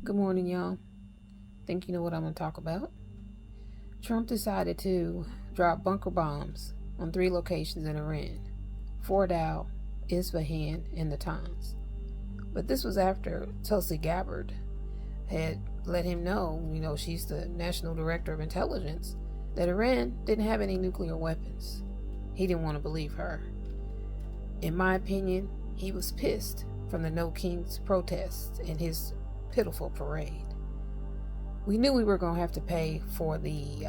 Good morning, y'all. Think you know what I'm going to talk about? Trump decided to drop bunker bombs on 3 locations in Iran: Fort Al, Isfahan, and Natanz. But this was after Tulsi Gabbard had let him know, she's the National Director of Intelligence, that Iran didn't have any nuclear weapons. He didn't want to believe her. In my opinion, he was pissed from the No Kings protests and his pitiful parade. We knew we were going to have to pay for the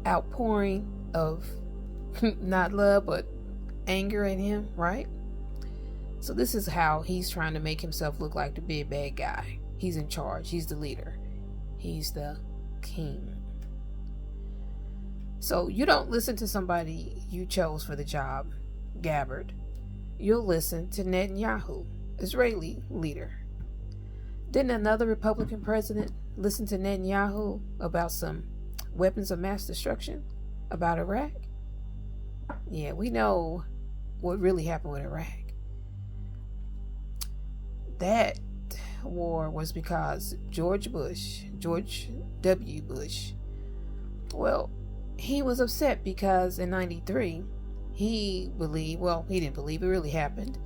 outpouring of not love but anger at him, right? So this is how he's trying to make himself look like the big bad guy. He's in charge. He's the leader. He's the king. So you don't listen to somebody you chose for the job, Gabbard. You'll listen to Netanyahu, Israeli leader. Didn't another Republican president listen to Netanyahu about some weapons of mass destruction about Iraq? Yeah, we know what really happened with Iraq. That war was because George W. Bush, well, he was upset because in 93, he didn't believe it really happened.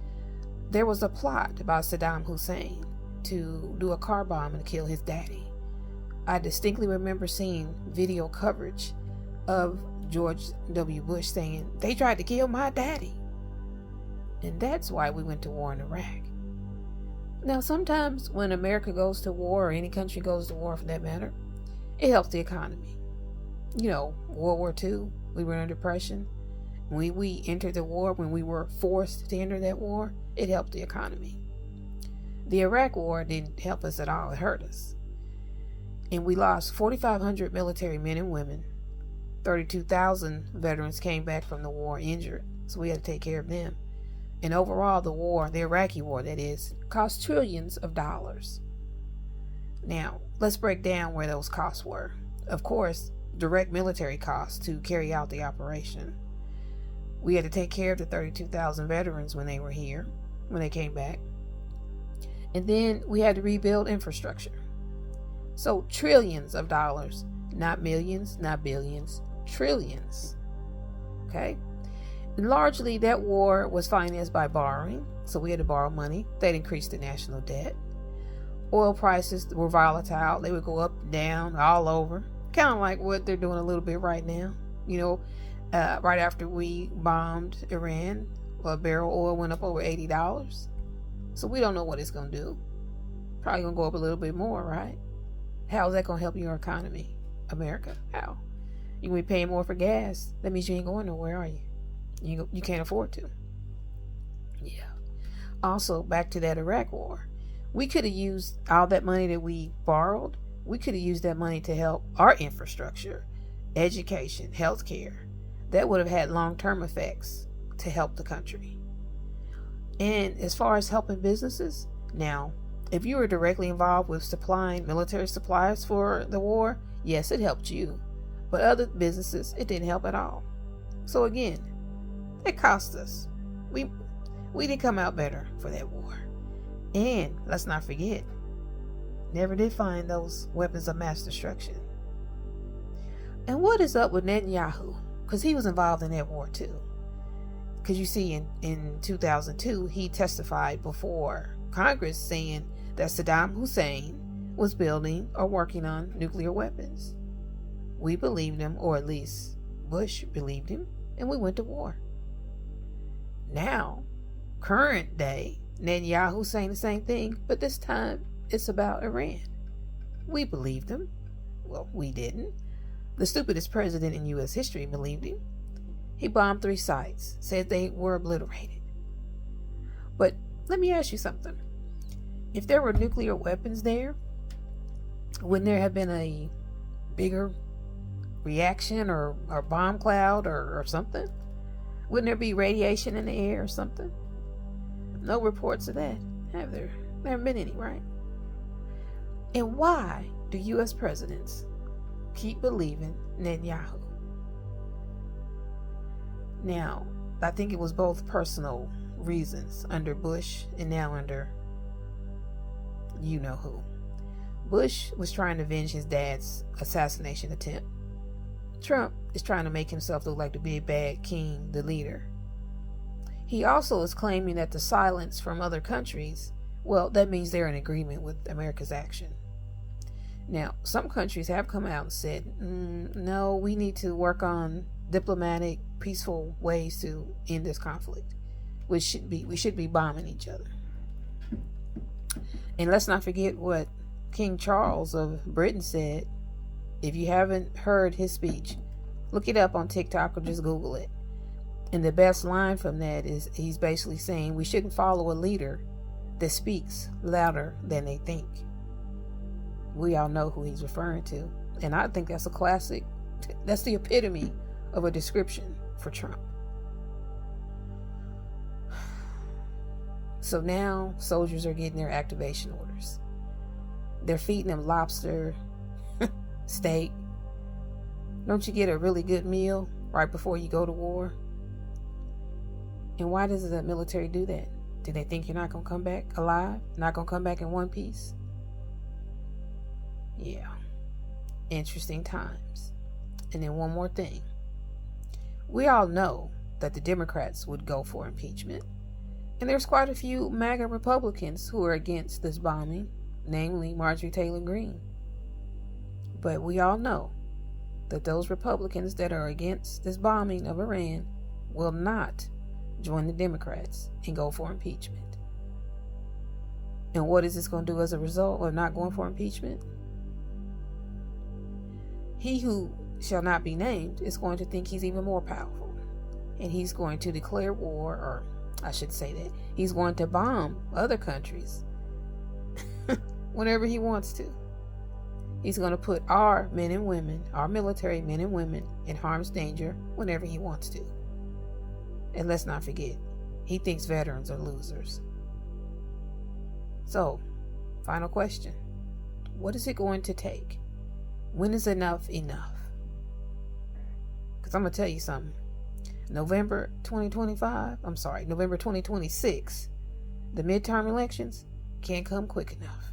There was a plot by Saddam Hussein to do a car bomb and kill his daddy. I distinctly remember seeing video coverage of George W. Bush saying, "They tried to kill my daddy." And that's why we went to war in Iraq. Now, sometimes when America goes to war, or any country goes to war for that matter, it helps the economy. World War II, we were under depression. When we entered the war, when we were forced to enter that war, it helped the economy. The Iraq War didn't help us at all. It hurt us. And we lost 4,500 military men and women. 32,000 veterans came back from the war injured, so we had to take care of them. And overall, the war, the Iraqi war that is, cost trillions of dollars. Now, let's break down where those costs were. Of course, direct military costs to carry out the operation. We had to take care of the 32,000 veterans when they were here, when they came back. And then we had to rebuild infrastructure. So trillions of dollars, not millions, not billions, trillions. Okay? And largely that war was financed by borrowing. So we had to borrow money. That increased the national debt. Oil prices were volatile. They would go up and down all over. Kind of like what they're doing a little bit right now. Right after we bombed Iran, a barrel of oil went up over $80. So we don't know what it's going to do. Probably going to go up a little bit more, right? How is that going to help your economy, America? How? You're going to be paying more for gas. That means you ain't going nowhere, are you? You can't afford to. Yeah. Also, back to that Iraq war. We could have used all that money that we borrowed. We could have used that money to help our infrastructure, education, healthcare. That would have had long-term effects to help the country. And as far as helping businesses, now, if you were directly involved with supplying military supplies for the war, yes, it helped you. But other businesses, it didn't help at all. So again, it cost us. We didn't come out better for that war. And let's not forget, never did find those weapons of mass destruction. And what is up with Netanyahu? Because he was involved in that war too. Because you see, in 2002, he testified before Congress saying that Saddam Hussein was building or working on nuclear weapons. We believed him, or at least Bush believed him, and we went to war. Now, current day, Netanyahu saying the same thing, but this time it's about Iran. We believed him. Well, we didn't. The stupidest president in U.S. history believed him. He bombed 3 sites, said they were obliterated. But let me ask you something. If there were nuclear weapons there, wouldn't there have been a bigger reaction or bomb cloud or something? Wouldn't there be radiation in the air or something? No reports of that, have there? There haven't been any, right? And why do U.S. presidents keep believing Netanyahu? Now, I think it was both personal reasons under Bush and now under You know who. Bush was trying to avenge his dad's assassination attempt. Trump is trying to make himself look like the big bad king, the leader. He also is claiming that the silence from other countries, well, that means they're in agreement with America's action. Now, some countries have come out and said, no, we need to work on diplomatic, peaceful ways to end this conflict. We should be bombing each other. And let's not forget what King Charles of Britain said. If you haven't heard his speech, look it up on TikTok or just Google it. And the best line from that is he's basically saying we shouldn't follow a leader that speaks louder than they think. We all know who he's referring to. And I think that's a classic. That's the epitome of a description for Trump. So now soldiers are getting their activation orders. They're feeding them lobster, steak. Don't you get a really good meal right before you go to war? And why does the military do that? Do they think you're not going to come back alive? Not going to come back in one piece? Yeah. Interesting times. And then one more thing. We all know that the Democrats would go for impeachment. And there's quite a few MAGA Republicans who are against this bombing, namely Marjorie Taylor Greene. But we all know that those Republicans that are against this bombing of Iran will not join the Democrats and go for impeachment. And what is this going to do as a result of not going for impeachment? He who shall not be named is going to think he's even more powerful. And he's going to declare war, or I should say that he's going to bomb other countries whenever he wants to. He's going to put our men and women, our military men and women, in harm's danger whenever he wants to. And let's not forget, he thinks veterans are losers. So, final question. What is it going to take? When is enough enough? Because I'm going to tell you something. November 2026, the midterm elections can't come quick enough.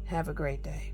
Have a great day.